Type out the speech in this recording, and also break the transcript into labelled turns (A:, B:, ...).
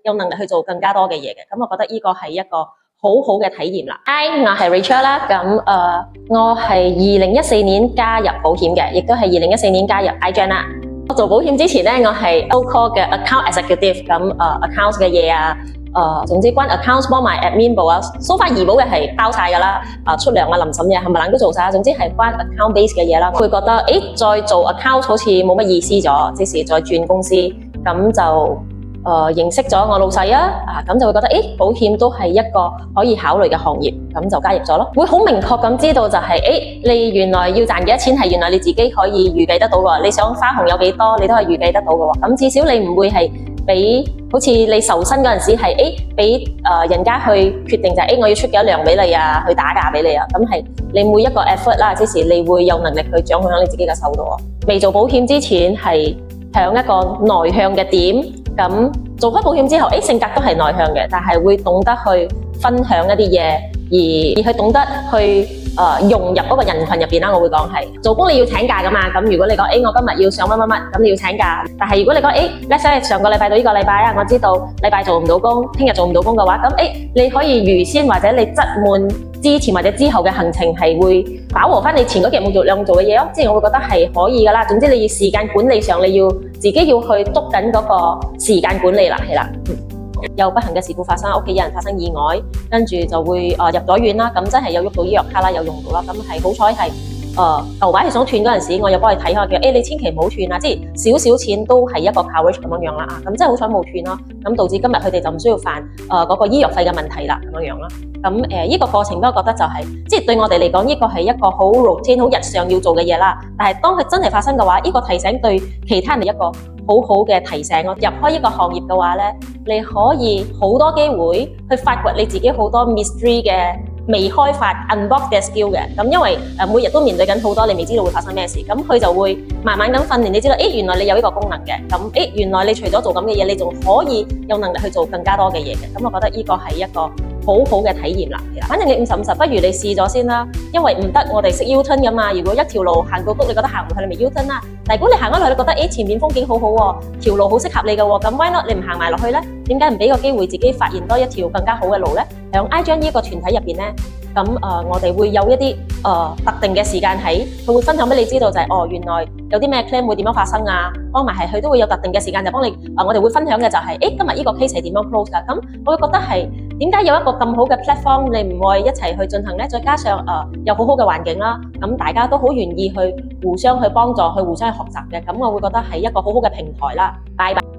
A: 有能力去做更加多嘅嘢嘅。咁我覺得呢個係一個好好嘅體驗啦。Hi， 我係 Rachel 啦。咁我係2014年加入保險嘅，亦都係2014年加入 iGen 啦。我做保險之前咧，我係 so-called 嘅 account executive， 咁accounts 嘅嘢啊，總之關 accounts 幫埋 admin 部啊，so far 怡保嘅係包晒㗎啦，出糧啊、臨審嘢冚唪唥都做晒，總之係關 account base 嘅嘢啦。會覺得再做 account 好似冇乜意思咗，即時再轉公司，咁就認識咗我老細啊，咁就會覺得保險都係一個可以考慮嘅行業，咁就加入咗咯。會好明確咁知道就係你原來要賺幾多錢係原來你自己可以預計得到㗎，你想花紅有幾多你都係預計得到㗎喎。咁至少你唔會係俾好似你受薪嗰陣時係俾人家去決定就係我要出幾多糧俾你啊，去打價俾你啊，咁係你每一個 effort 啦，即時你會有能力去掌控喺你自己嘅手度啊。未做保險之前係響一個內向嘅點。咁做開保險之後，性格都係內向嘅，但係會懂得去分享一啲嘢，而去懂得去融入嗰個人群入邊啦。我會講係做工你要請假噶嘛。咁如果你講我今日要上乜乜乜，咁你要請假。但係如果你講let's say上個禮拜到呢個禮拜啊，我知道禮拜做唔到工，聽日做唔到工嘅話，咁你可以預先或者你擠滿之前或者之後嘅行程係會飽和翻你前嗰幾日冇量做嘅嘢咯。即係我會覺得係可以噶啦。總之你要時間管理上你要自己要去督緊嗰個時間管理啦，係啦。有不幸嘅事故發生，屋企有人發生意外，跟住就會入咗院啦。咁真係有喐到醫藥卡啦，有用到啦。咁係好彩係牛擺係想斷嗰陣時，我又幫佢睇下嘅。你千祈唔好斷啊！即係少少錢都係一個 coverage 咁樣啦。咁真係好彩冇斷咯。咁導致今日佢哋就唔需要煩嗰個醫藥費嘅問題啦，咁樣啦。咁呢個過程俾我覺得就係即係對我哋嚟講，呢個係一個好 routine 好日常要做嘅嘢啦。但係當佢真係發生嘅話，呢個提醒對其他人一個好好嘅提醒咯。入開呢個行業嘅話咧，你可以好多機會去發掘你自己好多 mystery 嘅未開發 unbox 嘅 skill 嘅。咁因為每日都面對緊好多你未知道會發生咩事，咁佢就會慢慢咁訓練你知道，原來你有呢個功能嘅。咁原來你除咗做咁嘅嘢，你仲可以有能力去做更加多嘅嘢嘅。咁我覺得呢個係一個好好嘅體驗啦。反正你50-50，不如你試咗先啦。因為唔得，我哋識 U-turn 噶嘛。如果一條路行到谷，你覺得行唔去，你咪 U-turn 啦。但如果你行咗落去，你覺得前面風景好好喎，條路好適合你嘅喎，咁 why not 你唔行埋落去咧？點解唔俾個機會自己發現多一條更加好嘅路咧？喺 iGen 呢個團體入邊咧，咁我哋會有一啲特定嘅時間喺，佢會分享俾你知道就係原來有啲咩 claim 會點樣發生啊，幫埋係佢都會有特定嘅時間就幫你我哋會分享嘅就係今日呢個 case 係點樣 close 㗎。咁我會覺得係點解有一個咁好嘅 platform 你唔會一齊去進行咧？再加上有好好嘅環境啦，咁大家都好願意去互相去幫助，去互相去學習嘅，咁我會覺得係一個好好嘅平台啦。拜拜。